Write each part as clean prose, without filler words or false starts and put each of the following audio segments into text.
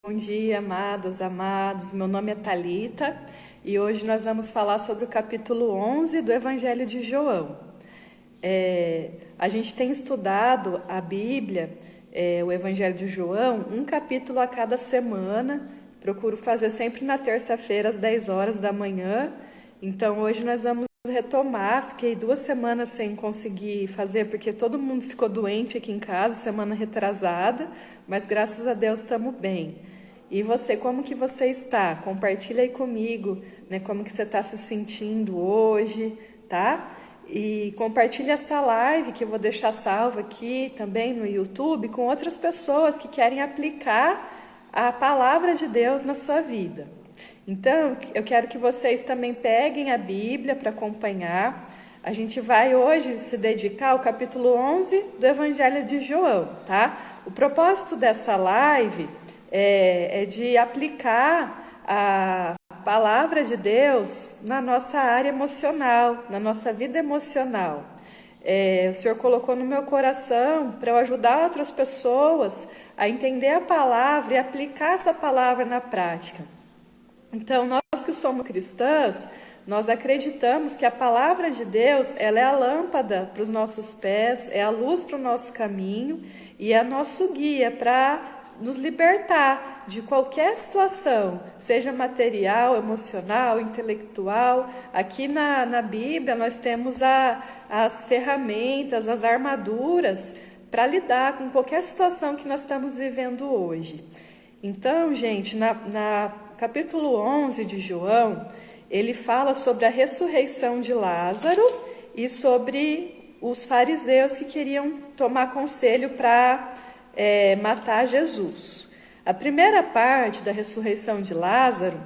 Bom dia, amadas, amados. Meu nome é Thalita e hoje nós vamos falar sobre o capítulo 11 do Evangelho de João. A gente tem estudado a Bíblia, o Evangelho de João, um capítulo a cada semana. Procuro fazer sempre na terça-feira, às 10 horas da manhã. Então, hoje nós vamos retomar. Fiquei 2 semanas sem conseguir fazer, porque todo mundo ficou doente aqui em casa, semana retrasada, mas graças a Deus estamos bem. E você, como que você está? Compartilha aí comigo, né, como que você está se sentindo hoje, tá? E compartilha essa live que eu vou deixar salva aqui também no YouTube com outras pessoas que querem aplicar a palavra de Deus na sua vida. Então, eu quero que vocês também peguem a Bíblia para acompanhar. A gente vai hoje se dedicar ao capítulo 11 do Evangelho de João, tá? O propósito dessa live é de aplicar a palavra de Deus na nossa área emocional, na nossa vida emocional. O Senhor colocou no meu coração para eu ajudar outras pessoas a entender a palavra e aplicar essa palavra na prática. Então, nós que somos cristãs, nós acreditamos que a palavra de Deus, ela é a lâmpada para os nossos pés, é a luz para o nosso caminho e é nosso guia para nos libertar de qualquer situação, seja material, emocional, intelectual. Aqui na Bíblia nós temos as ferramentas, as armaduras para lidar com qualquer situação que nós estamos vivendo hoje. Então, gente, na capítulo 11 de João, ele fala sobre a ressurreição de Lázaro e sobre os fariseus que queriam tomar conselho para matar Jesus. A primeira parte da ressurreição de Lázaro,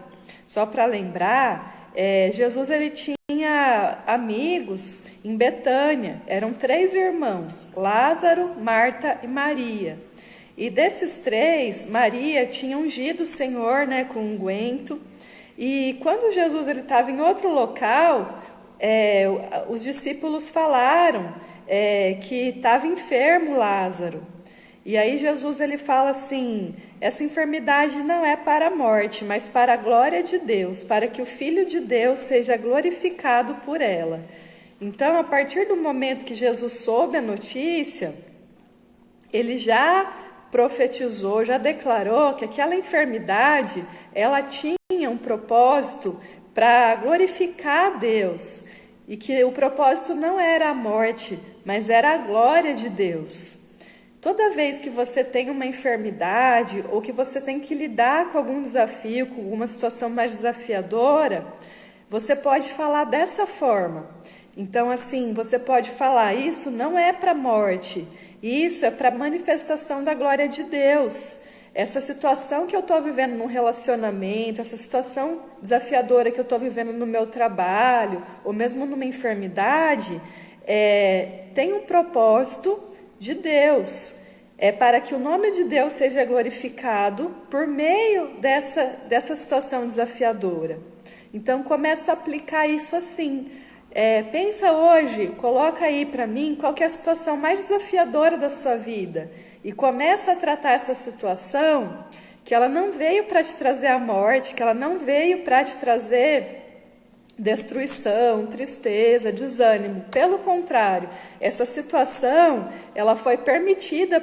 só para lembrar, Jesus ele tinha amigos em Betânia, eram 3 irmãos, Lázaro, Marta e Maria. E desses 3, Maria tinha ungido o Senhor, né, com unguento. E quando Jesus estava em outro local, os discípulos falaram que estava enfermo Lázaro. E aí Jesus ele fala assim: essa enfermidade não é para a morte, mas para a glória de Deus, para que o Filho de Deus seja glorificado por ela. Então, a partir do momento que Jesus soube a notícia, ele já profetizou, já declarou que aquela enfermidade, ela tinha um propósito para glorificar a Deus. E que o propósito não era a morte, mas era a glória de Deus. Toda vez que você tem uma enfermidade ou que você tem que lidar com algum desafio, com alguma situação mais desafiadora, você pode falar dessa forma. Então, assim, você pode falar: isso não é para a morte, isso é para a manifestação da glória de Deus. Essa situação que eu estou vivendo num relacionamento, essa situação desafiadora que eu estou vivendo no meu trabalho, ou mesmo numa enfermidade, tem um propósito de Deus, para que o nome de Deus seja glorificado por meio dessa situação desafiadora. Então começa a aplicar isso assim. Pensa hoje, coloca aí para mim qual que é a situação mais desafiadora da sua vida e começa a tratar essa situação que ela não veio para te trazer a morte, que ela não veio para te trazer destruição, tristeza, desânimo. Pelo contrário, essa situação ela foi permitida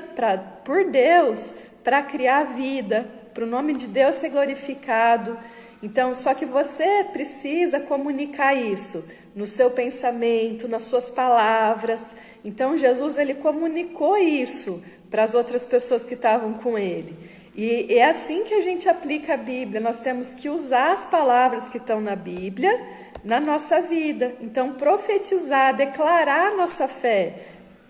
por Deus para criar vida, para o nome de Deus ser glorificado. Então, só que você precisa comunicar isso no seu pensamento, nas suas palavras. Então, Jesus ele comunicou isso para as outras pessoas que estavam com ele. E é assim que a gente aplica a Bíblia. Nós temos que usar as palavras que estão na Bíblia na nossa vida. Então, profetizar, declarar a nossa fé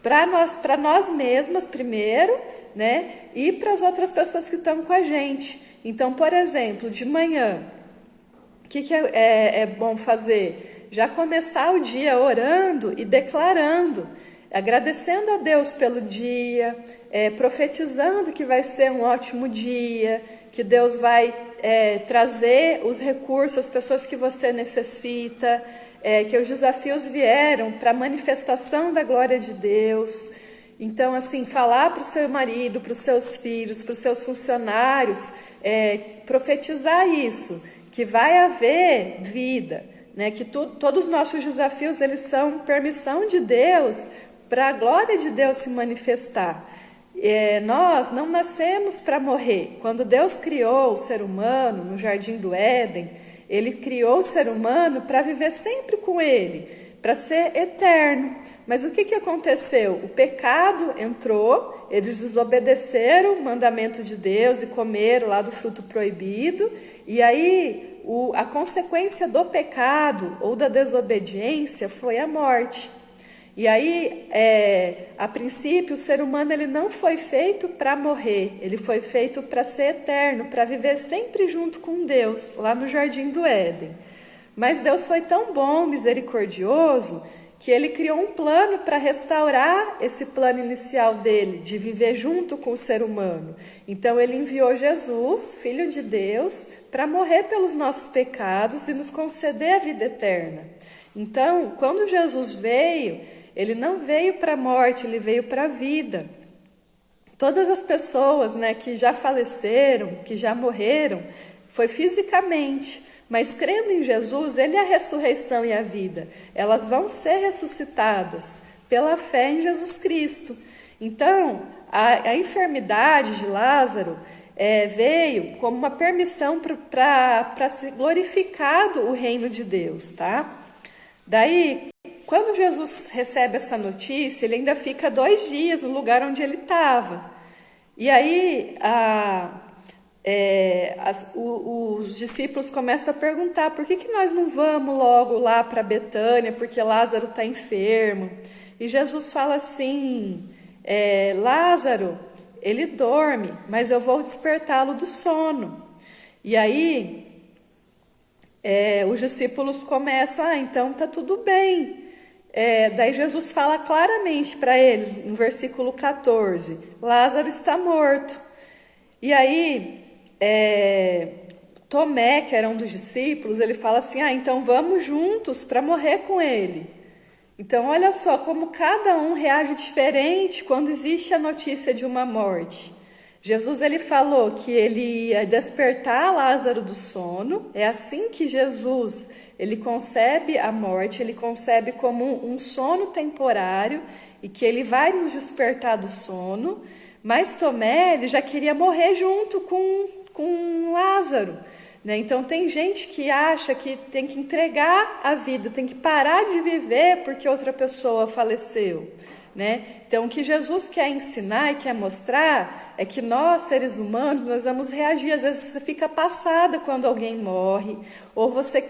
para nós mesmas primeiro, né? E para as outras pessoas que estão com a gente. Então, por exemplo, de manhã, o que é bom fazer? Já começar o dia orando e declarando, agradecendo a Deus pelo dia, profetizando que vai ser um ótimo dia, que Deus vai trazer os recursos, as pessoas que você necessita, que os desafios vieram para a manifestação da glória de Deus. Então, assim, falar para o seu marido, para os seus filhos, para os seus funcionários, profetizar isso, que vai haver vida, né? Que todos os nossos desafios eles são permissão de Deus para a glória de Deus se manifestar. Nós não nascemos para morrer. Quando Deus criou o ser humano no Jardim do Éden, Ele criou o ser humano para viver sempre com Ele, para ser eterno. Mas o que aconteceu? O pecado entrou, eles desobedeceram o mandamento de Deus e comeram lá do fruto proibido, e aí a consequência do pecado ou da desobediência foi a morte. E aí, a princípio, o ser humano ele não foi feito para morrer, ele foi feito para ser eterno, para viver sempre junto com Deus, lá no Jardim do Éden. Mas Deus foi tão bom, misericordioso, que Ele criou um plano para restaurar esse plano inicial dele, de viver junto com o ser humano. Então Ele enviou Jesus, Filho de Deus, para morrer pelos nossos pecados e nos conceder a vida eterna. Então, quando Jesus veio, Ele não veio para a morte, Ele veio para a vida. Todas as pessoas, né, que já faleceram, que já morreram, foi fisicamente. Mas crendo em Jesus, Ele é a ressurreição e a vida. Elas vão ser ressuscitadas pela fé em Jesus Cristo. Então, a enfermidade de Lázaro veio como uma permissão para ser glorificado o reino de Deus, tá? Daí, quando Jesus recebe essa notícia, ele ainda fica 2 dias no lugar onde ele estava. E aí, os discípulos começam a perguntar: por que nós não vamos logo lá para Betânia, porque Lázaro está enfermo? E Jesus fala assim: Lázaro, ele dorme, mas eu vou despertá-lo do sono. E aí os discípulos começam: então está tudo bem. Daí Jesus fala claramente para eles, no versículo 14: Lázaro está morto. E aí Tomé, que era um dos discípulos, ele fala assim: então vamos juntos para morrer com ele. Então olha só como cada um reage diferente quando existe a notícia de uma morte. Jesus ele falou que ele ia despertar Lázaro do sono. É assim que Jesus ele concebe a morte, ele concebe como um sono temporário e que ele vai nos despertar do sono. Mas Tomé ele já queria morrer junto com Lázaro, né? Então tem gente que acha que tem que entregar a vida, tem que parar de viver porque outra pessoa faleceu, né? Então o que Jesus quer ensinar e quer mostrar é que nós, seres humanos, nós vamos reagir. Às vezes você fica passada quando alguém morre, ou você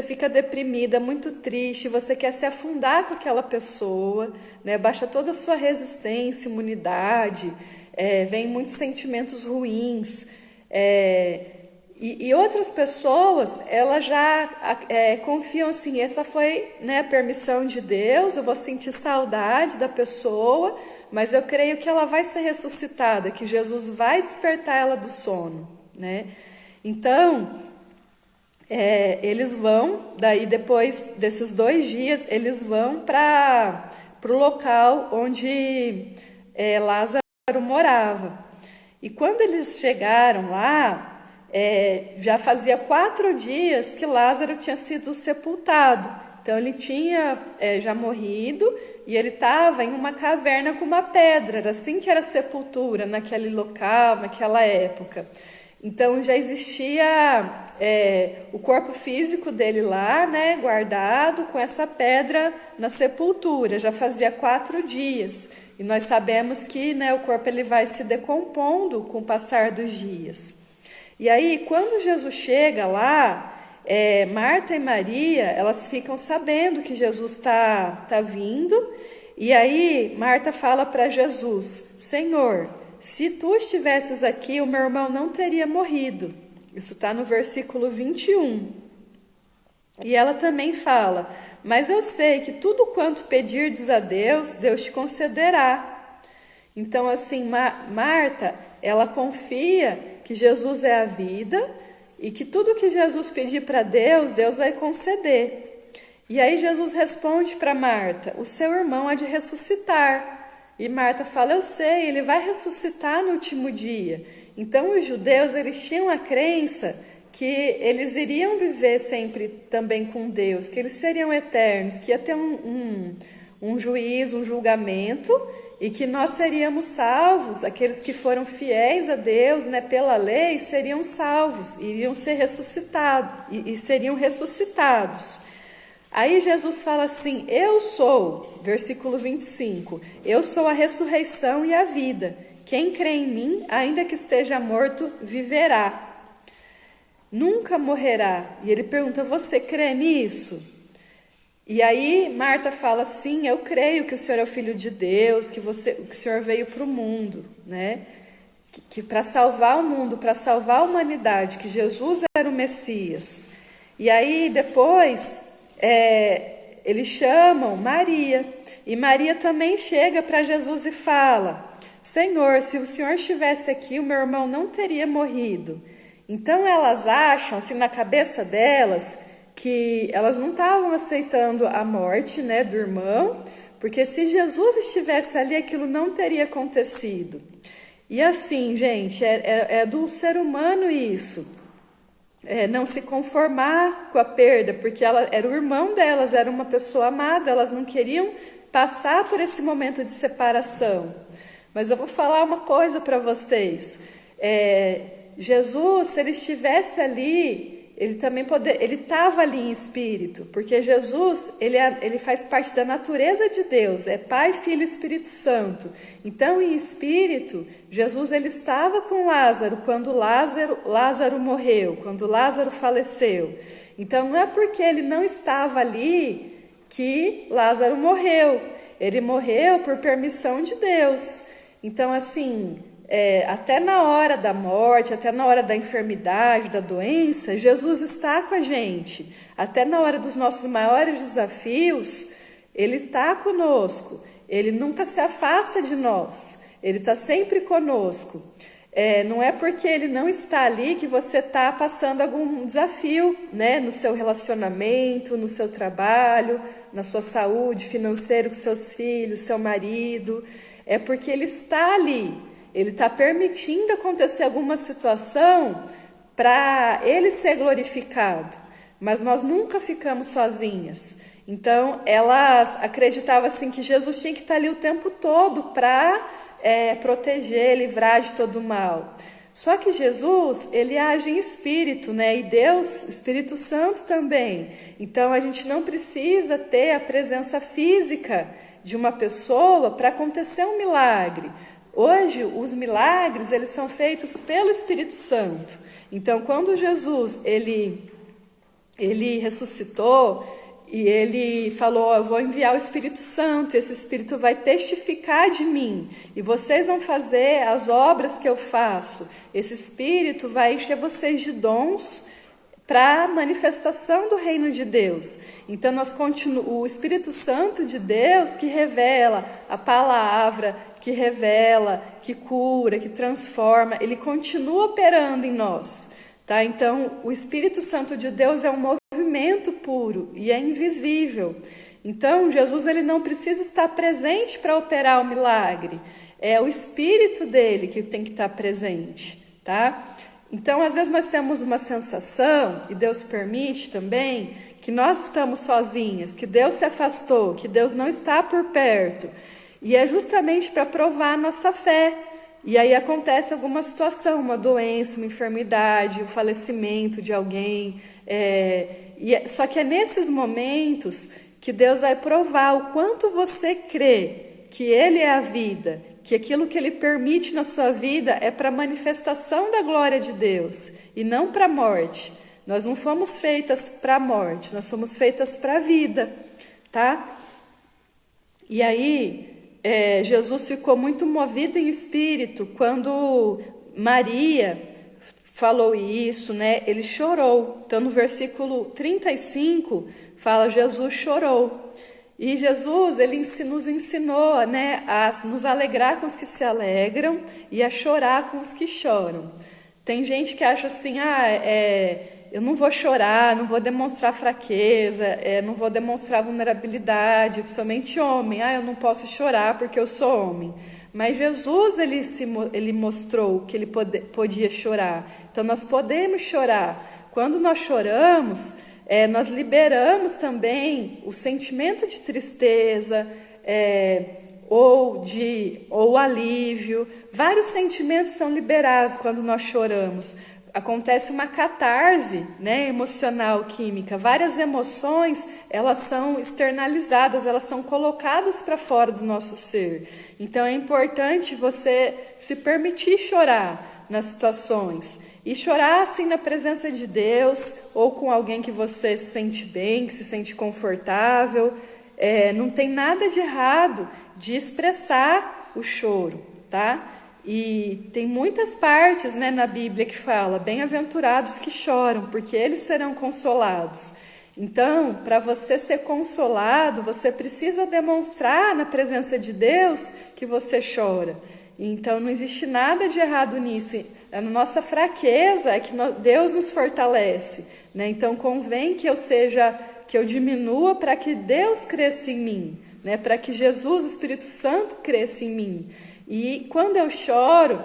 fica deprimida, muito triste, você quer se afundar com aquela pessoa, né? Baixa toda a sua resistência, imunidade, vem muitos sentimentos ruins, e outras pessoas, elas já confiam assim: essa foi, né, a permissão de Deus, eu vou sentir saudade da pessoa, mas eu creio que ela vai ser ressuscitada, que Jesus vai despertar ela do sono, né? Então, eles vão, daí depois desses 2 dias, eles vão para o local onde Lázaro morava. E quando eles chegaram lá, já fazia 4 dias que Lázaro tinha sido sepultado. Então ele tinha já morrido e ele estava em uma caverna com uma pedra. Era assim que era a sepultura naquele local, naquela época. Então já existia o corpo físico dele lá, né, guardado com essa pedra na sepultura. Já fazia 4 dias. E nós sabemos que, né, o corpo ele vai se decompondo com o passar dos dias. E aí, quando Jesus chega lá, Marta e Maria, elas ficam sabendo que Jesus está vindo. E aí, Marta fala para Jesus: Senhor, se tu estivesses aqui, o meu irmão não teria morrido. Isso está no versículo 21. E ela também fala: mas eu sei que tudo quanto pedirdes a Deus, Deus te concederá. Então, assim, Marta, ela confia que Jesus é a vida e que tudo que Jesus pedir para Deus, Deus vai conceder. E aí Jesus responde para Marta: o seu irmão há de ressuscitar. E Marta fala: eu sei, ele vai ressuscitar no último dia. Então os judeus, eles tinham a crença que eles iriam viver sempre também com Deus, que eles seriam eternos, que ia ter um juízo, um julgamento, e que nós seríamos salvos, aqueles que foram fiéis a Deus, né, pela lei, seriam salvos, iriam ser ressuscitados, e seriam ressuscitados. Aí Jesus fala assim, eu sou, versículo 25, eu sou a ressurreição e a vida, quem crê em mim, ainda que esteja morto, viverá, nunca morrerá. E ele pergunta, você crê nisso? E aí Marta fala, sim, eu creio que o Senhor é o Filho de Deus, que o Senhor veio para o mundo, né? Que para salvar o mundo, para salvar a humanidade, que Jesus era o Messias. E aí depois eles chamam Maria, e Maria também chega para Jesus e fala, Senhor, se o Senhor estivesse aqui, o meu irmão não teria morrido. Então elas acham, assim, na cabeça delas, que elas não estavam aceitando a morte, né, do irmão, porque se Jesus estivesse ali, aquilo não teria acontecido. E assim, gente, é do ser humano isso, não se conformar com a perda, porque ela era o irmão delas, era uma pessoa amada, elas não queriam passar por esse momento de separação. Mas eu vou falar uma coisa para vocês, Jesus, se ele estivesse ali, ele estava ali em espírito, porque Jesus, ele faz parte da natureza de Deus, é Pai, Filho e Espírito Santo. Então, em espírito, Jesus ele estava com Lázaro quando Lázaro morreu, quando Lázaro faleceu. Então, não é porque ele não estava ali que Lázaro morreu. Ele morreu por permissão de Deus. Então, assim, até na hora da morte, até na hora da enfermidade, da doença, Jesus está com a gente. Até na hora dos nossos maiores desafios, Ele está conosco. Ele nunca se afasta de nós. Ele está sempre conosco. Não é porque Ele não está ali que você está passando algum desafio, né? No seu relacionamento, no seu trabalho, na sua saúde financeira com seus filhos, seu marido. É porque Ele está ali. Ele está permitindo acontecer alguma situação para Ele ser glorificado. Mas nós nunca ficamos sozinhas. Então, elas acreditavam assim que Jesus tinha que estar ali o tempo todo para proteger, livrar de todo o mal. Só que Jesus, ele age em espírito, né? E Deus, Espírito Santo também. Então, a gente não precisa ter a presença física de uma pessoa para acontecer um milagre. Hoje, os milagres, eles são feitos pelo Espírito Santo. Então, quando Jesus, ele ressuscitou e ele falou, eu vou enviar o Espírito Santo, esse Espírito vai testificar de mim, e vocês vão fazer as obras que eu faço. Esse Espírito vai encher vocês de dons para a manifestação do reino de Deus. Então, o Espírito Santo de Deus que revela a palavra, que revela, que cura, que transforma, ele continua operando em nós. Tá? Então, o Espírito Santo de Deus é um movimento puro e é invisível. Então, Jesus ele não precisa estar presente para operar o milagre. É o Espírito dele que tem que estar presente. Tá? Então, às vezes nós temos uma sensação, e Deus permite também, que nós estamos sozinhas, que Deus se afastou, que Deus não está por perto. E é justamente para provar a nossa fé. E aí acontece alguma situação, uma doença, uma enfermidade, o falecimento de alguém. Só que é nesses momentos que Deus vai provar o quanto você crê que Ele é a vida, que aquilo que Ele permite na sua vida é para a manifestação da glória de Deus e não para a morte. Nós não fomos feitas para a morte, nós somos feitas para a vida, tá? E aí, Jesus ficou muito movido em espírito quando Maria falou isso, né? Ele chorou. Então, no versículo 35, fala, Jesus chorou. E Jesus, ele nos ensinou, né, a nos alegrar com os que se alegram e a chorar com os que choram. Tem gente que acha assim, eu não vou chorar, não vou demonstrar fraqueza, não vou demonstrar vulnerabilidade, principalmente homem. Eu não posso chorar porque eu sou homem. Mas Jesus, ele mostrou que ele podia chorar. Então, nós podemos chorar. Quando nós choramos, nós liberamos também o sentimento de tristeza, ou alívio. Vários sentimentos são liberados quando nós choramos. Acontece uma catarse, né, emocional, química. Várias emoções, elas são externalizadas, elas são colocadas para fora do nosso ser. Então é importante você se permitir chorar nas situações. E chorar assim na presença de Deus, ou com alguém que você se sente bem, que se sente confortável. Não tem nada de errado de expressar o choro, tá? E tem muitas partes, né, na Bíblia que fala: bem-aventurados que choram, porque eles serão consolados. Então, para você ser consolado, você precisa demonstrar na presença de Deus que você chora. Então, não existe nada de errado nisso. A nossa fraqueza é que Deus nos fortalece, né? Então, convém que eu diminua para que Deus cresça em mim, né? Para que Jesus, o Espírito Santo, cresça em mim. E quando eu choro,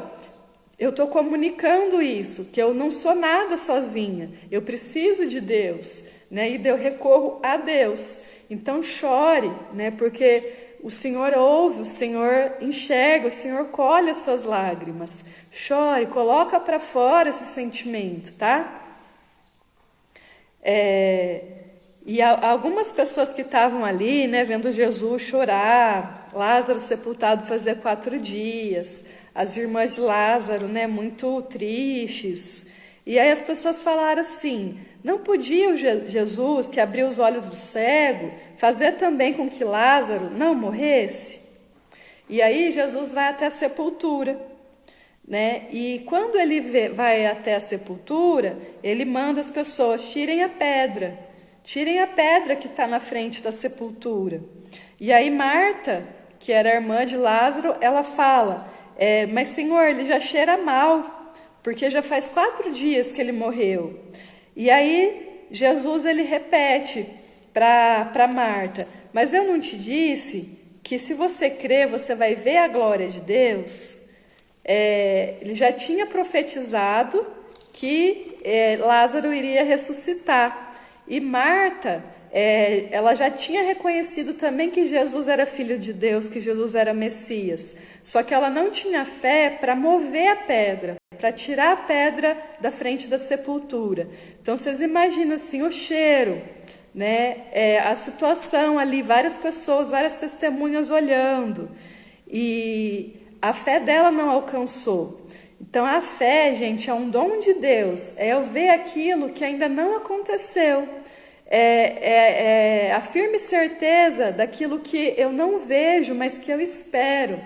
eu estou comunicando isso, que eu não sou nada sozinha, eu preciso de Deus, né? E eu recorro a Deus. Então chore, né? Porque o Senhor ouve, o Senhor enxerga, o Senhor colhe as suas lágrimas. Chore, coloca para fora esse sentimento, tá? E algumas pessoas que estavam ali, né, vendo Jesus chorar, Lázaro sepultado fazia 4 dias, as irmãs de Lázaro, né, muito tristes. E aí as pessoas falaram assim: não podia o Jesus, que abriu os olhos do cego, fazer também com que Lázaro não morresse? E aí Jesus vai até a sepultura, né? E quando ele vai até a sepultura, ele manda as pessoas: tirem a pedra que está na frente da sepultura. E aí Marta, que era a irmã de Lázaro, ela fala: mas Senhor, ele já cheira mal, porque já faz 4 dias que ele morreu. E aí Jesus, ele repete para Marta: mas eu não te disse que se você crer, você vai ver a glória de Deus? Ele já tinha profetizado que Lázaro iria ressuscitar. E Marta, ela já tinha reconhecido também que Jesus era filho de Deus, que Jesus era Messias. Só que ela não tinha fé para mover a pedra, para tirar a pedra da frente da sepultura. Então vocês imaginam assim o cheiro, né? A situação ali, várias pessoas, várias testemunhas olhando. E a fé dela não alcançou. Então a fé, gente, é um dom de Deus. É eu ver aquilo que ainda não aconteceu. A firme certeza daquilo que eu não vejo, mas que eu espero.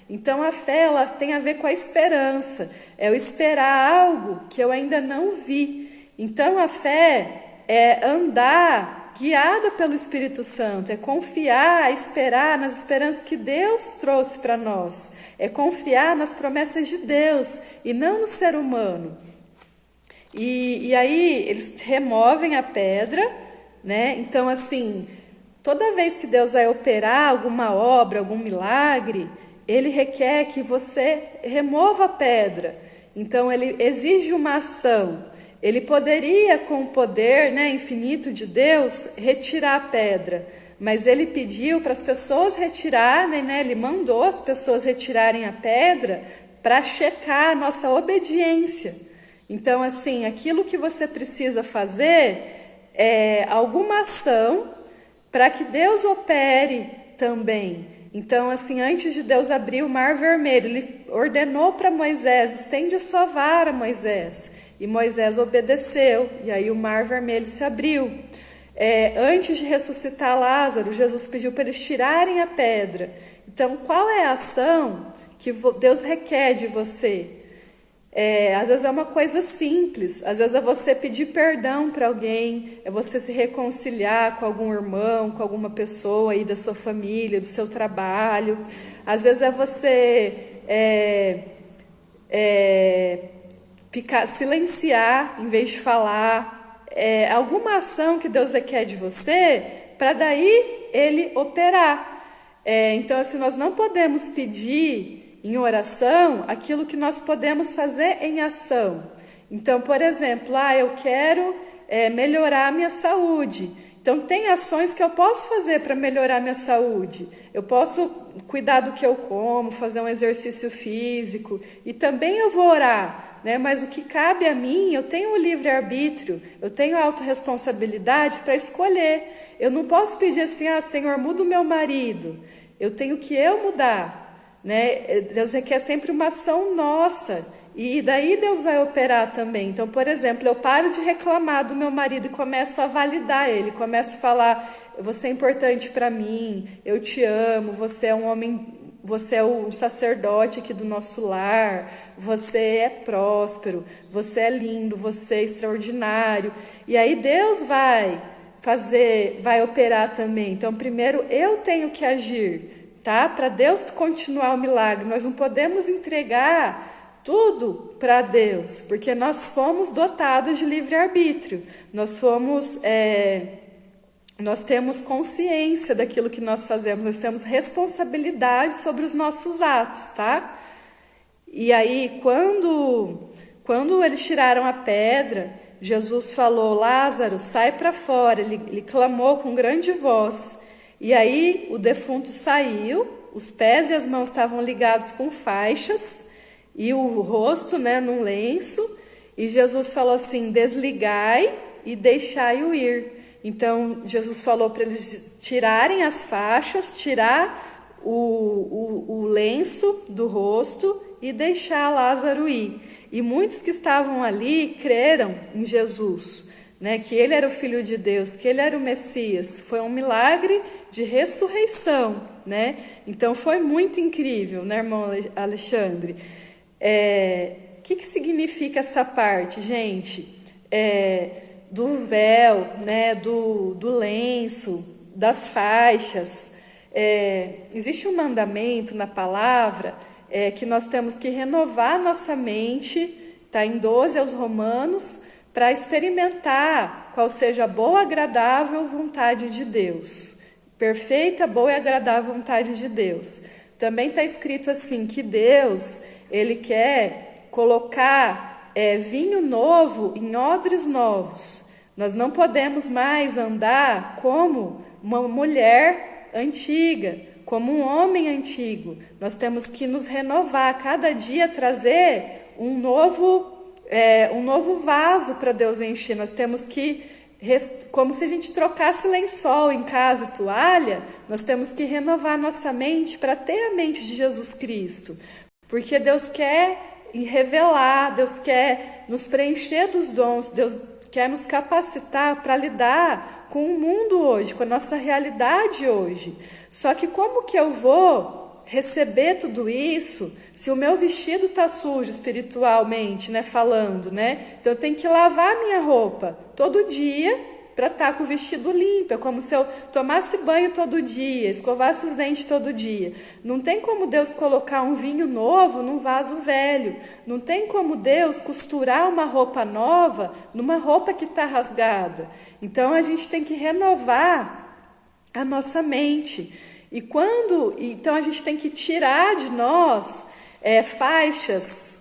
Então a fé, ela tem a ver com a esperança. É eu esperar algo que eu ainda não vi. Então a fé é andar guiada pelo Espírito Santo, é confiar, esperar nas esperanças que Deus trouxe para nós, é confiar nas promessas de Deus e não no ser humano. E aí eles removem a pedra, né? Então assim, toda vez que Deus vai operar alguma obra, algum milagre, Ele requer que você remova a pedra. Então Ele exige uma ação. Ele poderia, com o poder, né, infinito de Deus, retirar a pedra, mas ele pediu para as pessoas retirarem, né, ele mandou as pessoas retirarem a pedra para checar a nossa obediência. Então, assim, aquilo que você precisa fazer é alguma ação para que Deus opere também. Então, assim, antes de Deus abrir o Mar Vermelho, Ele ordenou para Moisés: estende a sua vara, Moisés. E Moisés obedeceu, e aí o Mar Vermelho se abriu. Antes de ressuscitar Lázaro, Jesus pediu para eles tirarem a pedra. Então, qual é a ação que Deus requer de você? Às vezes é uma coisa simples, às vezes é você pedir perdão para alguém, é você se reconciliar com algum irmão, com alguma pessoa aí da sua família, do seu trabalho. Às vezes é você silenciar em vez de falar. Alguma ação que Deus requer de você, para daí Ele operar. Então, assim, nós não podemos pedir em oração aquilo que nós podemos fazer em ação. Então, por exemplo, eu quero melhorar a minha saúde. Então, tem ações que eu posso fazer para melhorar a minha saúde. Eu posso cuidar do que eu como, fazer um exercício físico, e também eu vou orar, né? Mas o que cabe a mim, eu tenho o livre-arbítrio, eu tenho a autorresponsabilidade para escolher. Eu não posso pedir assim, Senhor, muda o meu marido. Eu tenho que mudar, né? Deus requer sempre uma ação nossa, e daí Deus vai operar também. Então, por exemplo, eu paro de reclamar do meu marido e começo a validar ele, começo a falar, você é importante para mim, eu te amo, você é um homem, você é o sacerdote aqui do nosso lar, você é próspero, você é lindo, você é extraordinário. E aí Deus vai operar também. Então, primeiro eu tenho que agir, tá? Para Deus continuar o milagre. Nós não podemos entregar tudo para Deus, porque nós fomos dotados de livre-arbítrio. Nós temos consciência daquilo que nós fazemos, nós temos responsabilidade sobre os nossos atos, tá? E aí, quando eles tiraram a pedra, Jesus falou, Lázaro, sai para fora. Ele clamou com grande voz. E aí, o defunto saiu, os pés e as mãos estavam ligados com faixas, e o rosto, num lenço. E Jesus falou assim, desligai e deixai-o ir. Então, Jesus falou para eles tirarem as faixas, tirar o lenço do rosto e deixar Lázaro ir. E muitos que estavam ali creram em Jesus, né? Que ele era o Filho de Deus, que ele era o Messias. Foi um milagre de ressurreição, né? Então, foi muito incrível, né, irmão Alexandre? O que significa essa parte, gente? Do véu, né, do lenço, das faixas. Existe um mandamento na palavra que nós temos que renovar nossa mente, está em 12 aos Romanos, para experimentar qual seja a boa, agradável vontade de Deus. Perfeita, boa e agradável vontade de Deus. Também está escrito assim, que Deus, Ele quer colocar vinho novo em odres novos. Nós não podemos mais andar como uma mulher antiga, como um homem antigo. Nós temos que nos renovar, cada dia trazer um novo vaso para Deus encher. Nós temos que, como se a gente trocasse lençol em casa, toalha, nós temos que renovar nossa mente para ter a mente de Jesus Cristo. Porque Deus quer revelar, Deus quer nos preencher dos dons, Deus quer nos capacitar para lidar com o mundo hoje, com a nossa realidade hoje. Só que como que eu vou receber tudo isso se o meu vestido está sujo espiritualmente, né, falando, né? Então eu tenho que lavar minha roupa todo dia para estar com o vestido limpo. É como se eu tomasse banho todo dia, escovasse os dentes todo dia. Não tem como Deus colocar um vinho novo num vaso velho. Não tem como Deus costurar uma roupa nova numa roupa que está rasgada. Então a gente tem que renovar a nossa mente. Então a gente tem que tirar de nós faixas,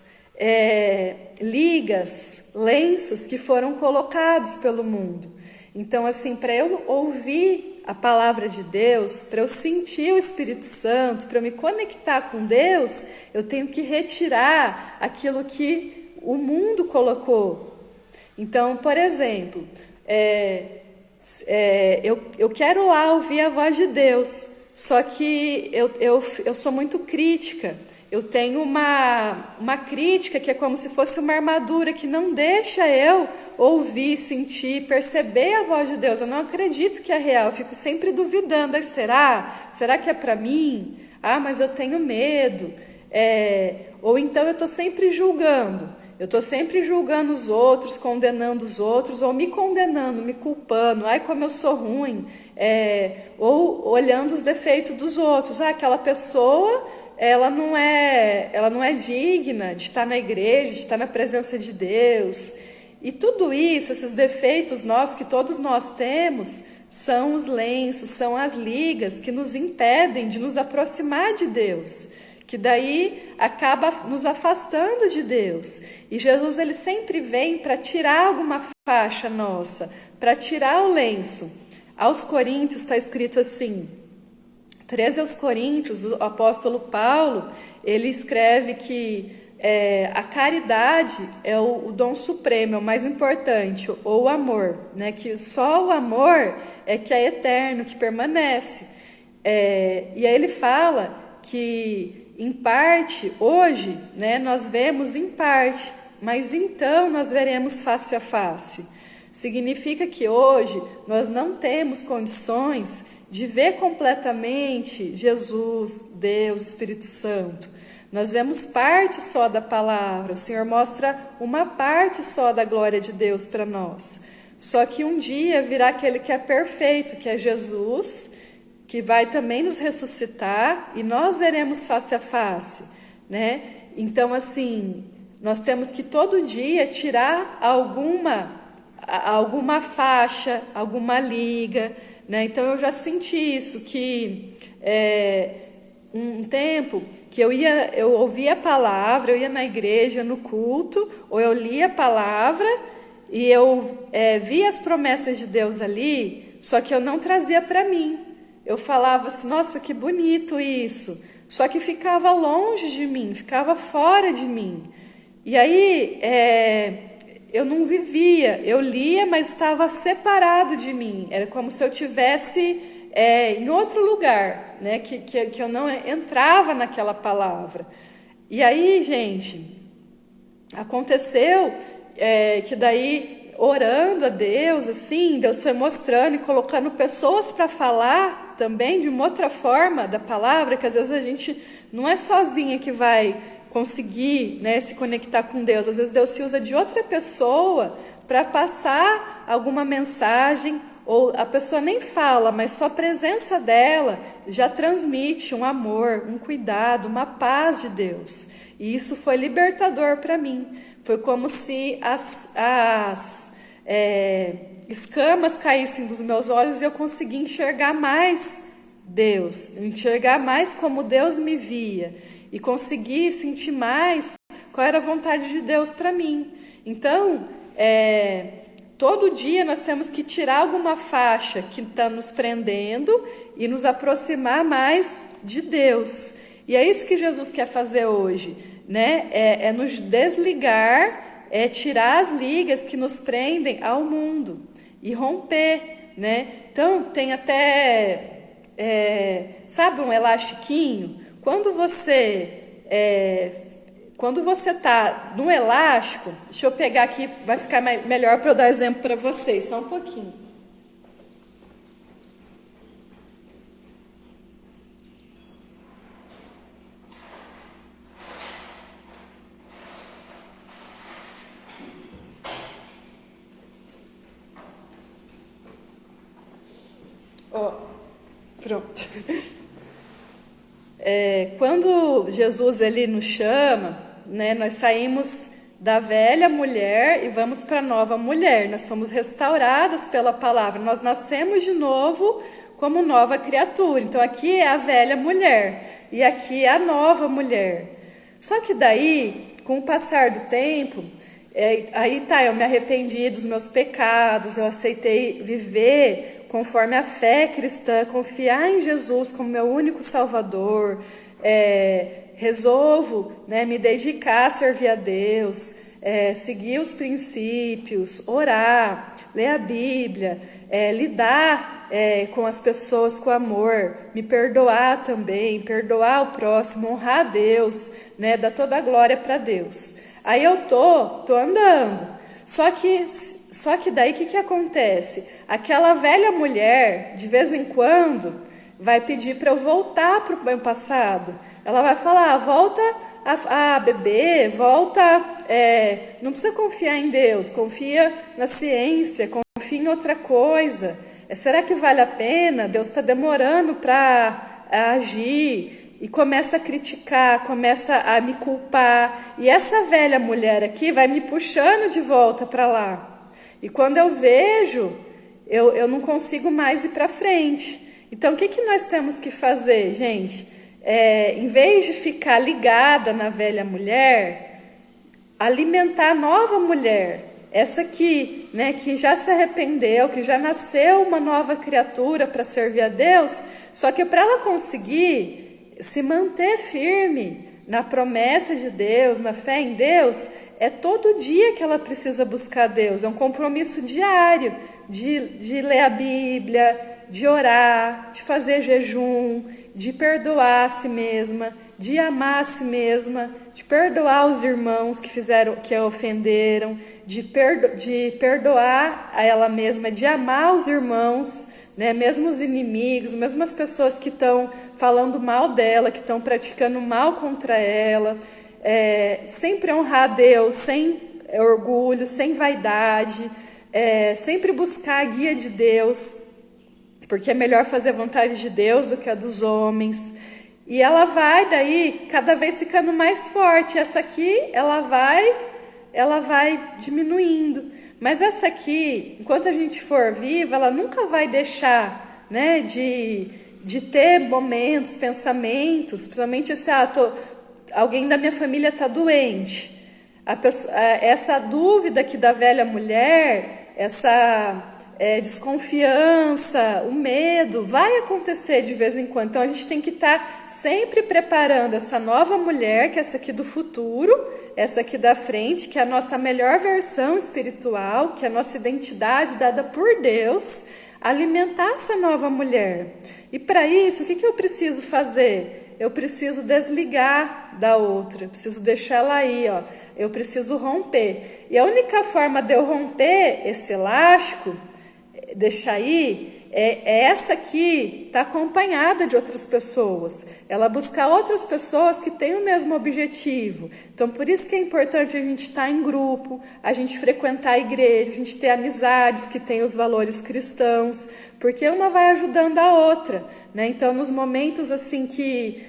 ligas, lenços que foram colocados pelo mundo. Então, assim, para eu ouvir a palavra de Deus, para eu sentir o Espírito Santo, para eu me conectar com Deus, eu tenho que retirar aquilo que o mundo colocou. Então, por exemplo, eu quero lá ouvir a voz de Deus, só que eu sou muito crítica. Eu tenho uma crítica que é como se fosse uma armadura que não deixa eu ouvir, sentir, perceber a voz de Deus. Eu não acredito que é real, eu fico sempre duvidando. Será? Será que é para mim? Mas eu tenho medo. Ou então eu estou sempre julgando. Eu estou sempre julgando os outros, condenando os outros, ou me condenando, me culpando. Ai, como eu sou ruim. Ou olhando os defeitos dos outros. Aquela pessoa... ela não é digna de estar na igreja, de estar na presença de Deus. E tudo isso, esses defeitos nossos, que todos nós temos, são os lenços, são as ligas que nos impedem de nos aproximar de Deus. Que daí acaba nos afastando de Deus. E Jesus ele sempre vem para tirar alguma faixa nossa, para tirar o lenço. Aos Coríntios está escrito assim, 13 aos Coríntios, o apóstolo Paulo, ele escreve que a caridade é o dom supremo, é o mais importante, ou o amor, né? Que só o amor é que é eterno, que permanece. E aí ele fala que, em parte, hoje, né, nós vemos em parte, mas então nós veremos face a face. Significa que hoje nós não temos condições de ver completamente Jesus, Deus, Espírito Santo. Nós vemos parte só da palavra, o Senhor mostra uma parte só da glória de Deus para nós. Só que um dia virá aquele que é perfeito, que é Jesus, que vai também nos ressuscitar e nós veremos face a face, né? Então, assim, nós temos que todo dia tirar alguma faixa, alguma liga, né? Então eu já senti isso, que um tempo que eu ouvia a palavra, eu ia na igreja, no culto, ou eu lia a palavra e eu via as promessas de Deus ali, só que eu não trazia para mim. Eu falava assim, nossa, que bonito isso, só que ficava longe de mim, ficava fora de mim. E aí eu não vivia, eu lia, mas estava separado de mim, era como se eu tivesse em outro lugar, né? Que eu não entrava naquela palavra. E aí, gente, aconteceu que daí, orando a Deus, assim, Deus foi mostrando e colocando pessoas para falar também de uma outra forma da palavra, que às vezes a gente não é sozinha que vai conseguir, né, se conectar com Deus. Às vezes Deus se usa de outra pessoa para passar alguma mensagem, ou a pessoa nem fala, mas só a presença dela já transmite um amor, um cuidado, uma paz de Deus. E isso foi libertador para mim. Foi como se as escamas caíssem dos meus olhos e eu conseguia enxergar mais Deus, enxergar mais como Deus me via e conseguir sentir mais qual era a vontade de Deus para mim. Então, todo dia nós temos que tirar alguma faixa que está nos prendendo e nos aproximar mais de Deus. E é isso que Jesus quer fazer hoje, né? É nos desligar, tirar as ligas que nos prendem ao mundo e romper, né? Então, tem até, sabe, um elastiquinho? Quando você está no elástico, deixa eu pegar aqui, vai ficar melhor para eu dar exemplo para vocês, só um pouquinho. Pronto. Quando Jesus ele nos chama, né, nós saímos da velha mulher e vamos para a nova mulher. Nós somos restauradas pela palavra. Nós nascemos de novo como nova criatura. Então aqui é a velha mulher e aqui é a nova mulher. Só que daí, com o passar do tempo, eu me arrependi dos meus pecados, eu aceitei viver conforme a fé cristã, confiar em Jesus como meu único Salvador, resolvo, né, me dedicar a servir a Deus, seguir os princípios, orar, ler a Bíblia, lidar com as pessoas com amor, me perdoar também, perdoar o próximo, honrar a Deus, né, dar toda a glória para Deus. Aí eu tô andando. Só que daí o que acontece? Aquela velha mulher, de vez em quando, vai pedir para eu voltar para o meu passado. Ela vai falar, volta a beber, volta, não precisa confiar em Deus, confia na ciência, confia em outra coisa. Será que vale a pena? Deus está demorando para agir. E começa a criticar, começa a me culpar. E essa velha mulher aqui vai me puxando de volta para lá. E quando eu vejo, eu não consigo mais ir para frente. Então, o que nós temos que fazer, gente? em vez de ficar ligada na velha mulher, alimentar a nova mulher, essa aqui, né, que já se arrependeu, que já nasceu uma nova criatura para servir a Deus, só que para ela conseguir se manter firme na promessa de Deus, na fé em Deus, é todo dia que ela precisa buscar Deus, é um compromisso diário de ler a Bíblia, de orar, de fazer jejum, de perdoar a si mesma, de amar a si mesma, de perdoar os irmãos que a ofenderam, de perdoar a ela mesma, de amar os irmãos, né, mesmo os inimigos, mesmo as pessoas que estão falando mal dela, que estão praticando mal contra ela, sempre honrar a Deus, sem orgulho, sem vaidade, sempre buscar a guia de Deus, porque é melhor fazer a vontade de Deus do que a dos homens. E ela vai daí cada vez ficando mais forte. Essa aqui, ela vai diminuindo. Mas essa aqui, enquanto a gente for viva, ela nunca vai deixar, né, de ter momentos, pensamentos, principalmente se alguém da minha família está doente. Essa dúvida aqui da velha mulher, essa desconfiança, o medo, vai acontecer de vez em quando. Então a gente tem que estar sempre preparando essa nova mulher, que é essa aqui do futuro, essa aqui da frente, que é a nossa melhor versão espiritual, que é a nossa identidade dada por Deus, alimentar essa nova mulher. E para isso, o que eu preciso fazer? Eu preciso desligar da outra, eu preciso deixar ela aí, ó. Eu preciso romper. E a única forma de eu romper esse elástico, deixar aí, essa aqui está acompanhada de outras pessoas. Ela buscar outras pessoas que têm o mesmo objetivo. Então, por isso que é importante a gente estar em grupo, a gente frequentar a igreja, a gente ter amizades que têm os valores cristãos, porque uma vai ajudando a outra, né? Então, nos momentos assim que,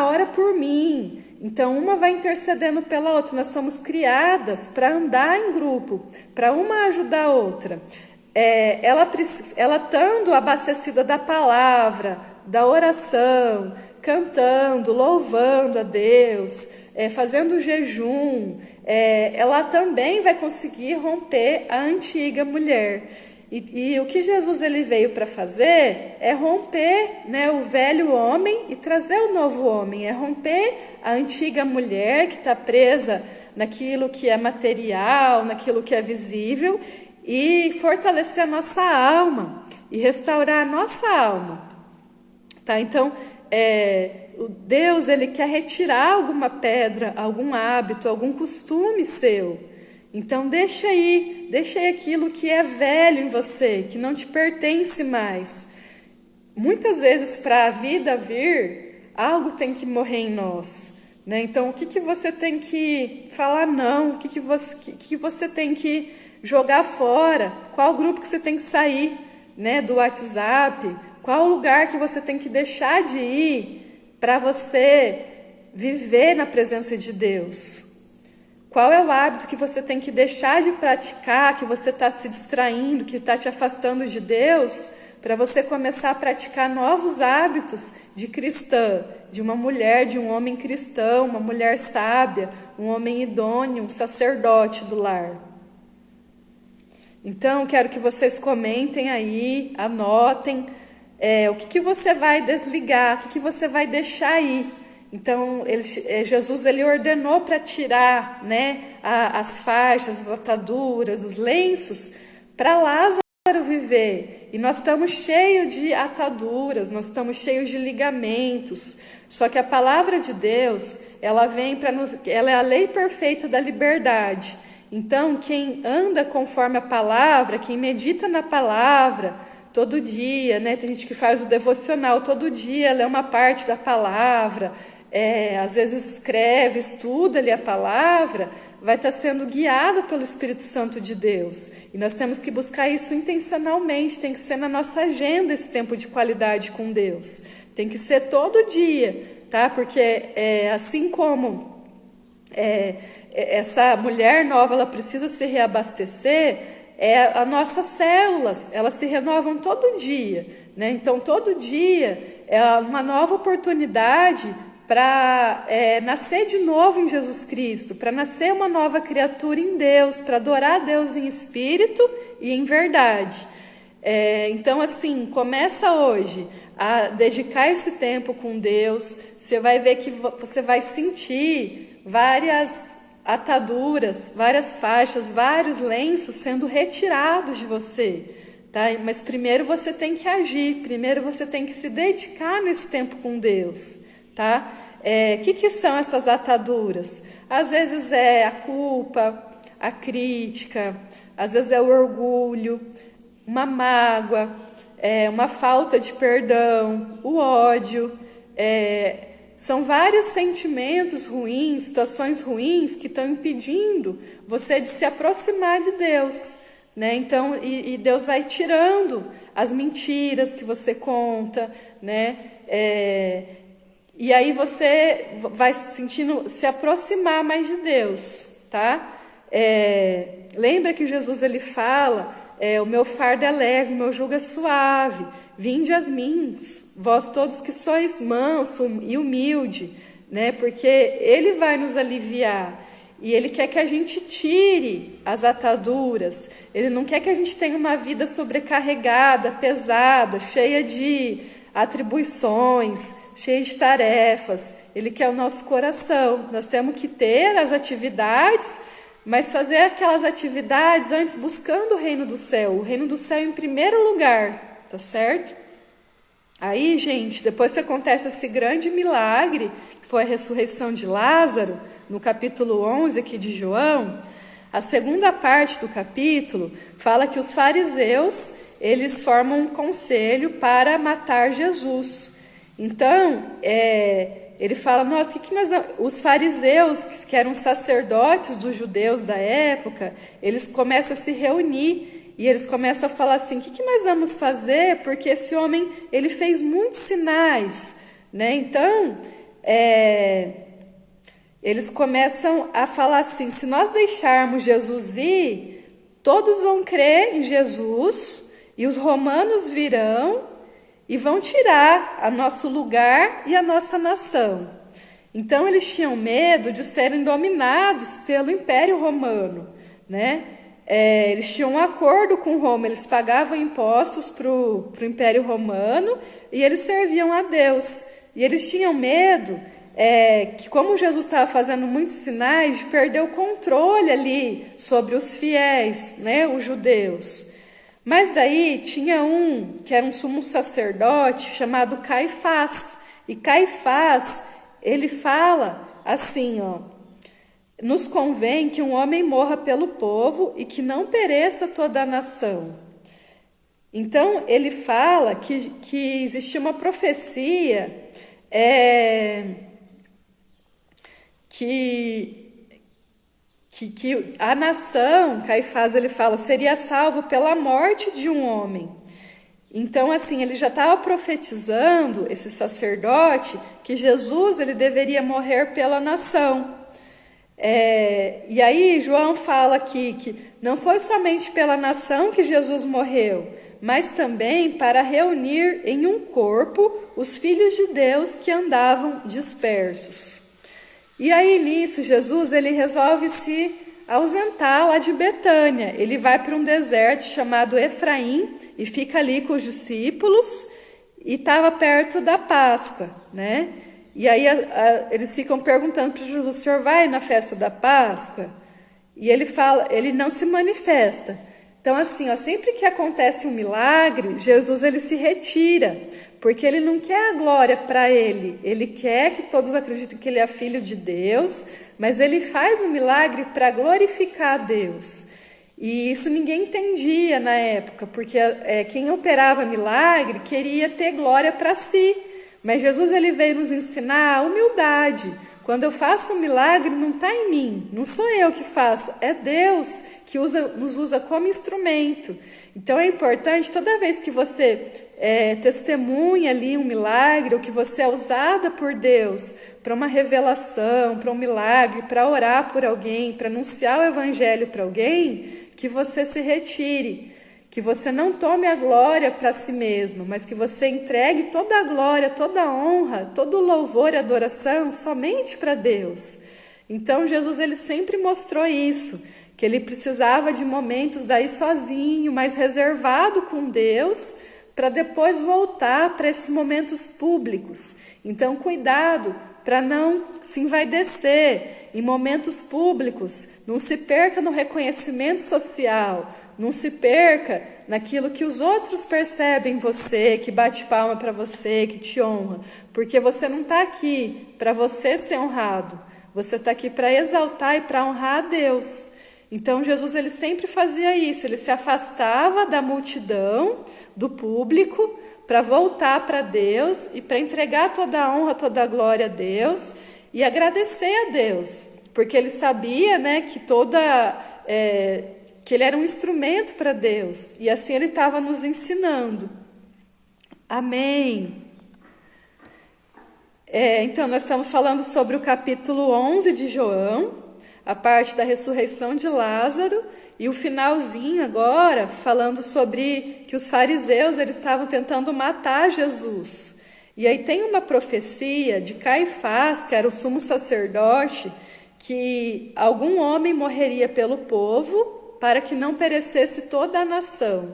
ora por mim. Então, uma vai intercedendo pela outra. Nós somos criadas para andar em grupo, para uma ajudar a outra. Ela estando abastecida da palavra, da oração, cantando, louvando a Deus, fazendo jejum, ela também vai conseguir romper a antiga mulher. E o que Jesus ele veio para fazer é romper, né, o velho homem e trazer o novo homem, é romper a antiga mulher que está presa naquilo que é material, naquilo que é visível, e fortalecer a nossa alma e restaurar a nossa alma. Tá? Então, o Deus ele quer retirar alguma pedra, algum hábito, algum costume seu. Então, deixa aí aquilo que é velho em você, que não te pertence mais. Muitas vezes, para a vida vir, algo tem que morrer em nós. Né? Então, o que você tem que falar não? O que você tem que jogar fora? Qual grupo que você tem que sair, né, do WhatsApp? Qual lugar que você tem que deixar de ir para você viver na presença de Deus? Qual é o hábito que você tem que deixar de praticar, que você está se distraindo, que está te afastando de Deus, para você começar a praticar novos hábitos de cristã, de uma mulher, de um homem cristão, uma mulher sábia, um homem idôneo, um sacerdote do lar. Então, quero que vocês comentem aí, anotem o que você vai desligar, o que você vai deixar aí. Então, Jesus ele ordenou para tirar, né, as faixas, as ataduras, os lenços, para Lázaro viver. E nós estamos cheios de ataduras, nós estamos cheios de ligamentos. Só que a palavra de Deus, ela é a lei perfeita da liberdade. Então, quem anda conforme a palavra, quem medita na palavra todo dia, né? Tem gente que faz o devocional todo dia, lê uma parte da palavra, às vezes escreve, estuda ali a palavra, vai estar sendo guiado pelo Espírito Santo de Deus. E nós temos que buscar isso intencionalmente, tem que ser na nossa agenda esse tempo de qualidade com Deus. Tem que ser todo dia, tá? Porque assim como essa mulher nova ela precisa se reabastecer, as nossas células, elas se renovam todo dia, né? Então, todo dia é uma nova oportunidade para nascer de novo em Jesus Cristo, para nascer uma nova criatura em Deus, para adorar a Deus em espírito e em verdade. Então, assim, começa hoje a dedicar esse tempo com Deus. Você vai ver que você vai sentir várias ataduras, várias faixas, vários lenços sendo retirados de você, tá? Mas primeiro você tem que agir, primeiro você tem que se dedicar nesse tempo com Deus, tá? Que são essas ataduras? Às vezes é a culpa, a crítica, às vezes é o orgulho, uma mágoa, uma falta de perdão, o ódio, são vários sentimentos ruins, situações ruins que estão impedindo você de se aproximar de Deus, né? Então, e Deus vai tirando as mentiras que você conta, né? E aí você vai sentindo se aproximar mais de Deus, tá? Lembra que Jesus ele fala, o meu fardo é leve, o meu jugo é suave. Vinde a mim, vós todos que sois manso e humilde, né? Porque Ele vai nos aliviar. E Ele quer que a gente tire as ataduras. Ele não quer que a gente tenha uma vida sobrecarregada, pesada, cheia de atribuições, cheia de tarefas. Ele quer o nosso coração. Nós temos que ter as atividades, mas fazer aquelas atividades antes buscando o reino do céu. O reino do céu em primeiro lugar. Tá certo? Aí, gente, depois que acontece esse grande milagre, que foi a ressurreição de Lázaro, no capítulo 11 aqui de João, a segunda parte do capítulo fala que os fariseus, eles formam um conselho para matar Jesus. Então, ele fala, nossa, os fariseus, que eram sacerdotes dos judeus da época, eles começam a se reunir. E eles começam a falar assim, o que nós vamos fazer? Porque esse homem, ele fez muitos sinais, né? Então, eles começam a falar assim, se nós deixarmos Jesus ir, todos vão crer em Jesus, e os romanos virão e vão tirar o nosso lugar e a nossa nação. Então, eles tinham medo de serem dominados pelo Império Romano, né? Eles tinham um acordo com Roma, eles pagavam impostos para o Império Romano e eles serviam a Deus. E eles tinham medo que, como Jesus estava fazendo muitos sinais, de perder o controle ali sobre os fiéis, né, os judeus. Mas daí tinha um que era um sumo sacerdote chamado Caifás. E Caifás, ele fala assim, ó, nos convém que um homem morra pelo povo e que não pereça toda a nação. Então, ele fala que existia uma profecia que a nação, Caifás, ele fala, seria salvo pela morte de um homem. Então, assim, ele já estava profetizando, esse sacerdote, que Jesus ele deveria morrer pela nação. E aí João fala aqui que não foi somente pela nação que Jesus morreu, mas também para reunir em um corpo os filhos de Deus que andavam dispersos. E aí nisso Jesus ele resolve se ausentar lá de Betânia. Ele vai para um deserto chamado Efraim e fica ali com os discípulos e estava perto da Páscoa, né? E aí eles ficam perguntando para Jesus, o senhor vai na festa da Páscoa? E ele fala, ele não se manifesta. Então assim, sempre que acontece um milagre, Jesus ele se retira, porque ele não quer a glória para ele. Ele quer que todos acreditem que ele é filho de Deus, mas ele faz um milagre para glorificar a Deus. E isso ninguém entendia na época, porque quem operava milagre queria ter glória para si. Mas Jesus ele veio nos ensinar a humildade. Quando eu faço um milagre, não está em mim, não sou eu que faço, é Deus que nos usa como instrumento. Então é importante, toda vez que você testemunha ali um milagre, ou que você é usada por Deus para uma revelação, para um milagre, para orar por alguém, para anunciar o evangelho para alguém, que você se retire, que você não tome a glória para si mesmo, mas que você entregue toda a glória, toda a honra, todo o louvor e adoração somente para Deus. Então Jesus ele sempre mostrou isso, que ele precisava de momentos daí sozinho, mais reservado com Deus, para depois voltar para esses momentos públicos. Então cuidado para não se envaidecer em momentos públicos, não se perca no reconhecimento social, não se perca naquilo que os outros percebem em você, que bate palma para você, que te honra, porque você não está aqui para você ser honrado, você está aqui para exaltar e para honrar a Deus. Então Jesus ele sempre fazia isso, ele se afastava da multidão, do público, para voltar para Deus e para entregar toda a honra, toda a glória a Deus e agradecer a Deus, porque ele sabia, né, que que ele era um instrumento para Deus, e assim ele estava nos ensinando. Amém. Então nós estamos falando sobre o capítulo 11 de João, a parte da ressurreição de Lázaro, e o finalzinho agora falando sobre que os fariseus eles estavam tentando matar Jesus. E aí tem uma profecia de Caifás, que era o sumo sacerdote, que algum homem morreria pelo povo para que não perecesse toda a nação.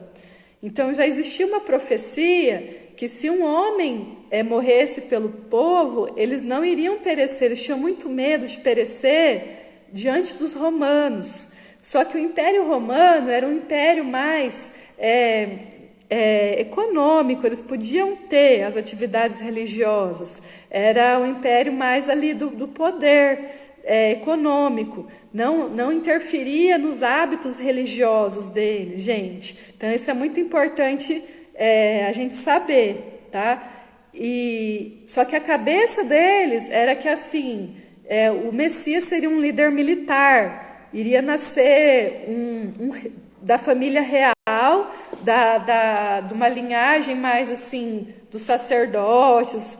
Então já existia uma profecia que se um homem morresse pelo povo, eles não iriam perecer, eles tinham muito medo de perecer diante dos romanos. Só que o Império Romano era um império mais econômico, eles podiam ter as atividades religiosas, era um império mais ali do poder econômico, não interferia nos hábitos religiosos dele, gente. Então isso é muito importante a gente saber, tá? Só que a cabeça deles era que assim, o Messias seria um líder militar, iria nascer da família real, de uma linhagem mais assim, dos sacerdotes,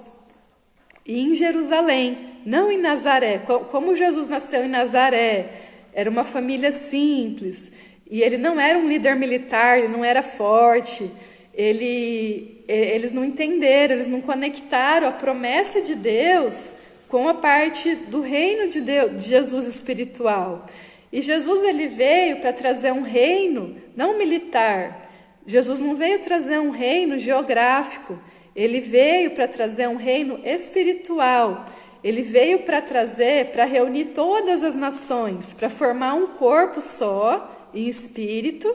e em Jerusalém, não em Nazaré. Como Jesus nasceu em Nazaré, era uma família simples, e ele não era um líder militar, ele não era forte, eles não entenderam, eles não conectaram a promessa de Deus com a parte do reino de Deus, de Jesus espiritual. E Jesus ele veio para trazer um reino não militar. Jesus não veio trazer um reino geográfico. Ele veio para trazer um reino espiritual. Ele veio para reunir todas as nações, para formar um corpo só, em espírito,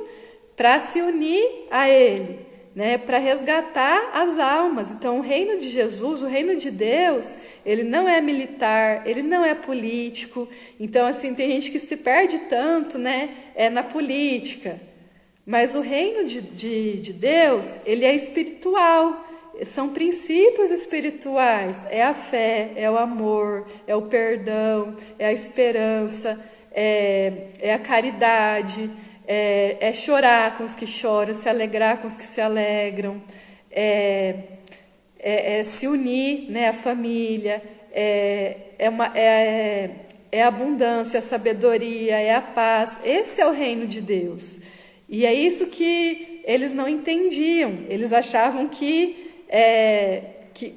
para se unir a Ele, né, para resgatar as almas. Então o reino de Jesus, o reino de Deus, ele não é militar, ele não é político. Então assim, tem gente que se perde tanto, né, na política. Mas o reino de Deus, ele é espiritual, são princípios espirituais, é a fé, é o amor, é o perdão, é a esperança, é a caridade, é chorar com os que choram, se alegrar com os que se alegram, se unir, né, a família, é a abundância, a sabedoria, é a paz. Esse é o reino de Deus. E é isso que eles não entendiam. Eles achavam que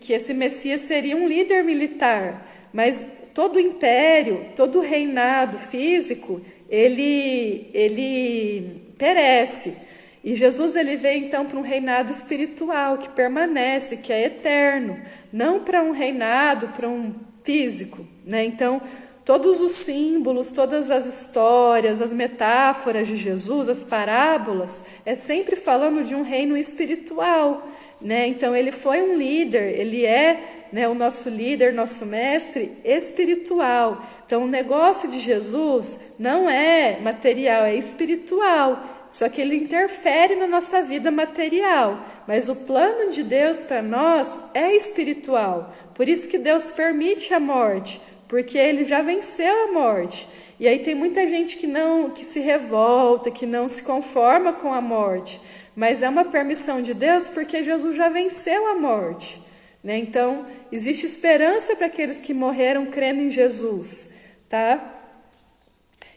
esse Messias seria um líder militar, mas todo o império, todo o reinado físico, ele perece. E Jesus ele veio então para um reinado espiritual que permanece, que é eterno, não para um reinado, para um físico, né? Então todos os símbolos, todas as histórias, as metáforas de Jesus, as parábolas, é sempre falando de um reino espiritual, né? Então ele foi um líder, ele é, né, o nosso líder, nosso mestre espiritual. Então o negócio de Jesus não é material, é espiritual, só que ele interfere na nossa vida material, mas o plano de Deus para nós é espiritual. Por isso que Deus permite a morte, porque ele já venceu a morte. E aí tem muita gente que se revolta, que não se conforma com a morte, mas é uma permissão de Deus porque Jesus já venceu a morte, né? Então existe esperança para aqueles que morreram crendo em Jesus, tá?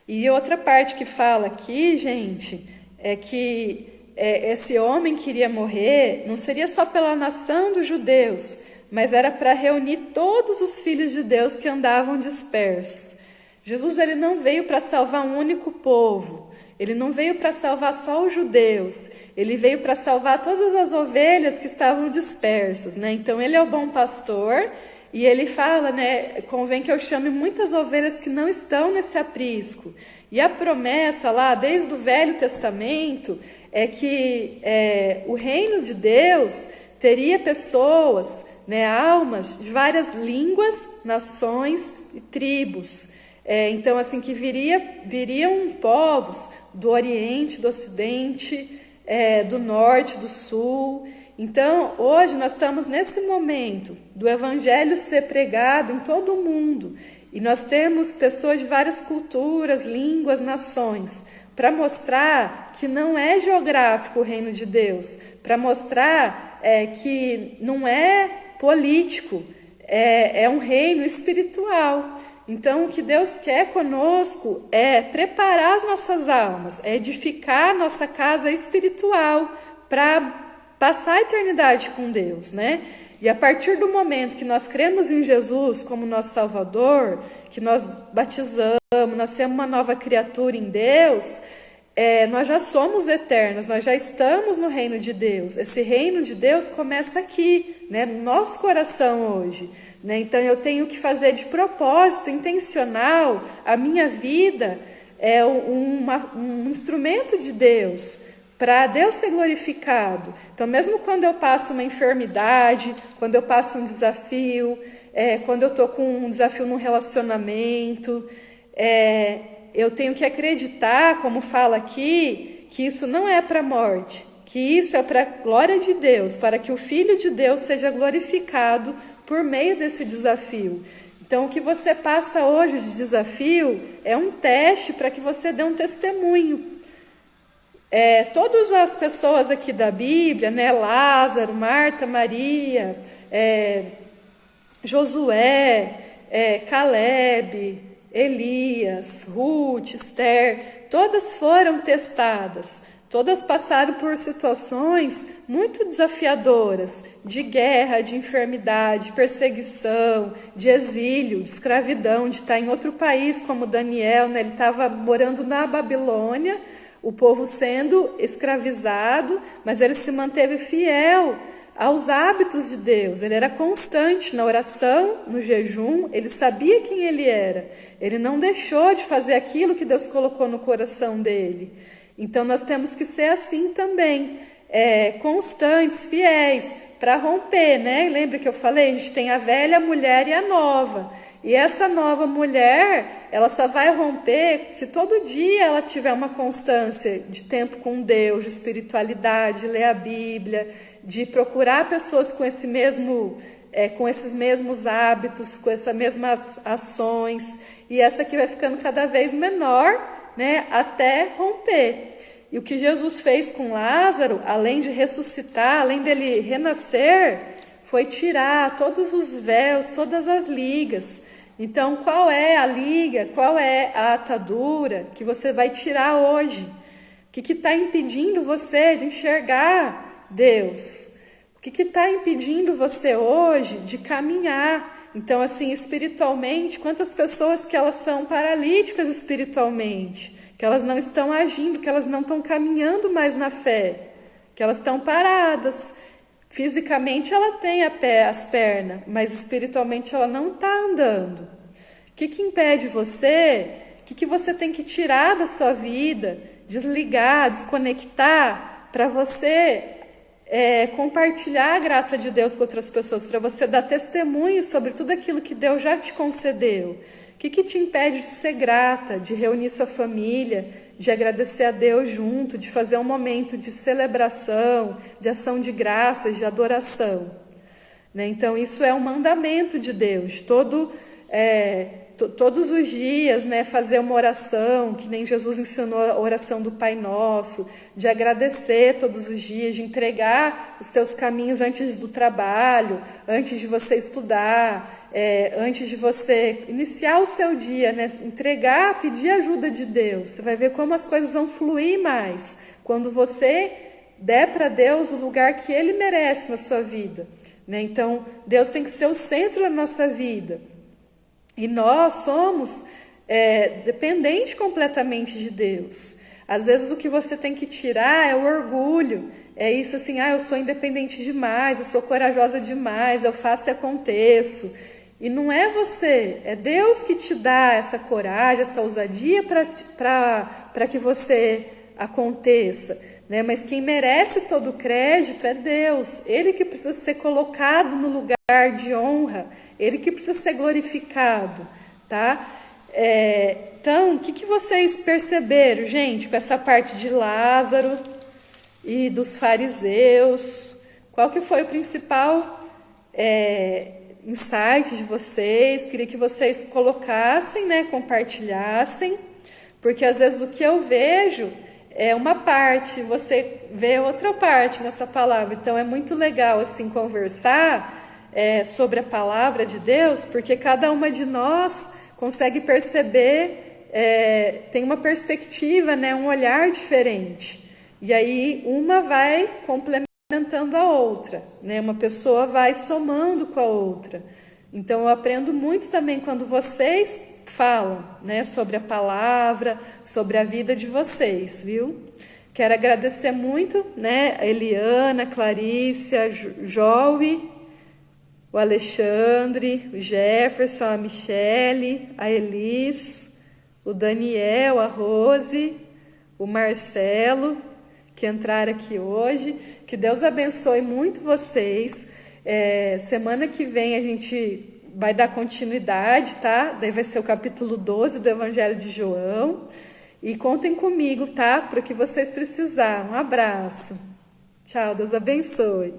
E outra parte que fala aqui, gente, é que esse homem que iria morrer não seria só pela nação dos judeus, mas era para reunir todos os filhos de Deus que andavam dispersos. Jesus ele não veio para salvar um único povo, ele não veio para salvar só os judeus, ele veio para salvar todas as ovelhas que estavam dispersas, né? Então ele é o bom pastor e ele fala, né, convém que eu chame muitas ovelhas que não estão nesse aprisco. E a promessa lá, desde o Velho Testamento, é que o reino de Deus teria pessoas, né, almas de várias línguas, nações e tribos. Então, assim, que viriam povos do Oriente, do Ocidente, do Norte, do Sul. Então, hoje nós estamos nesse momento do Evangelho ser pregado em todo o mundo. E nós temos pessoas de várias culturas, línguas, nações, para mostrar que não é geográfico o reino de Deus, para mostrar que não é político, é um reino espiritual. Então, o que Deus quer conosco é preparar as nossas almas, é edificar a nossa casa espiritual para passar a eternidade com Deus, né? E a partir do momento que nós cremos em Jesus como nosso Salvador, que nós batizamos, nascemos uma nova criatura em Deus, nós já somos eternos, nós já estamos no reino de Deus. Esse reino de Deus começa aqui, né, no nosso coração hoje. Né? Então eu tenho que fazer de propósito, intencional, a minha vida é um instrumento de Deus, para Deus ser glorificado. Então mesmo quando eu passo uma enfermidade, quando eu passo um desafio, quando eu estou com um desafio num relacionamento, eu tenho que acreditar, como fala aqui, que isso não é para a morte, que isso é para a glória de Deus, para que o Filho de Deus seja glorificado por meio desse desafio. Então, o que você passa hoje de desafio é um teste para que você dê um testemunho. Todas as pessoas aqui da Bíblia, né, Lázaro, Marta, Maria, Josué, Caleb, Elias, Ruth, Esther, todas foram testadas. Todas passaram por situações muito desafiadoras, de guerra, de enfermidade, de perseguição, de exílio, de escravidão, de estar em outro país, como Daniel, né? Ele estava morando na Babilônia, o povo sendo escravizado, mas ele se manteve fiel aos hábitos de Deus. Ele era constante na oração, no jejum, ele sabia quem ele era. Ele não deixou de fazer aquilo que Deus colocou no coração dele. Então nós temos que ser assim também, constantes, fiéis, para romper, né? Lembra que eu falei? A gente tem a velha, a mulher e a nova. E essa nova mulher, ela só vai romper se todo dia ela tiver uma constância de tempo com Deus, de espiritualidade, de ler a Bíblia, de procurar pessoas com esses mesmos hábitos, com essas mesmas ações. E essa aqui vai ficando cada vez menor, né, até romper. E o que Jesus fez com Lázaro, além de ressuscitar, além dele renascer, foi tirar todos os véus, todas as ligas. Então, qual é a liga, qual é a atadura que você vai tirar hoje? O que está impedindo você de enxergar Deus? O que está impedindo você hoje de caminhar? Então, assim, espiritualmente, quantas pessoas que elas são paralíticas espiritualmente, que elas não estão agindo, que elas não estão caminhando mais na fé, que elas estão paradas. Fisicamente ela tem as pernas, mas espiritualmente ela não está andando. O que impede você? O que você tem que tirar da sua vida, desligar, desconectar, para você compartilhar a graça de Deus com outras pessoas, para você dar testemunho sobre tudo aquilo que Deus já te concedeu. O que te impede de ser grata, de reunir sua família, de agradecer a Deus junto, de fazer um momento de celebração, de ação de graças, de adoração, né? Então isso é um mandamento de Deus, todos os dias, né, fazer uma oração, que nem Jesus ensinou a oração do Pai Nosso, de agradecer todos os dias, de entregar os teus caminhos antes do trabalho, antes de você estudar, antes de você iniciar o seu dia, né? Entregar, pedir ajuda de Deus. Você vai ver como as coisas vão fluir mais quando você der para Deus o lugar que Ele merece na sua vida, né? Então, Deus tem que ser o centro da nossa vida. E nós somos dependentes completamente de Deus. Às vezes o que você tem que tirar é o orgulho. É isso assim, eu sou independente demais, eu sou corajosa demais, eu faço e aconteço. E não é você, é Deus que te dá essa coragem, essa ousadia para que você aconteça, né? Mas quem merece todo o crédito é Deus. Ele que precisa ser colocado no lugar de honra, Ele que precisa ser glorificado, tá? Então, o que vocês perceberam, gente, com essa parte de Lázaro e dos fariseus? Qual que foi o principal insight de vocês? Queria que vocês colocassem, né, compartilhassem, porque às vezes o que eu vejo é uma parte, você vê outra parte nessa palavra. Então é muito legal assim conversar sobre a palavra de Deus, porque cada uma de nós consegue perceber, tem uma perspectiva, né, um olhar diferente. E aí uma vai complementando a outra, né? Uma pessoa vai somando com a outra. Então eu aprendo muito também quando vocês falam, né, sobre a palavra, sobre a vida de vocês, viu? Quero agradecer muito, né, a Eliana, a Clarice, a Joey, o Alexandre, o Jefferson, a Michele, a Elis, o Daniel, a Rose, o Marcelo, que entraram aqui hoje. Que Deus abençoe muito vocês. Semana que vem a gente vai dar continuidade, tá? Daí vai ser o capítulo 12 do Evangelho de João. E contem comigo, tá? Para o que vocês precisarem. Um abraço. Tchau, Deus abençoe.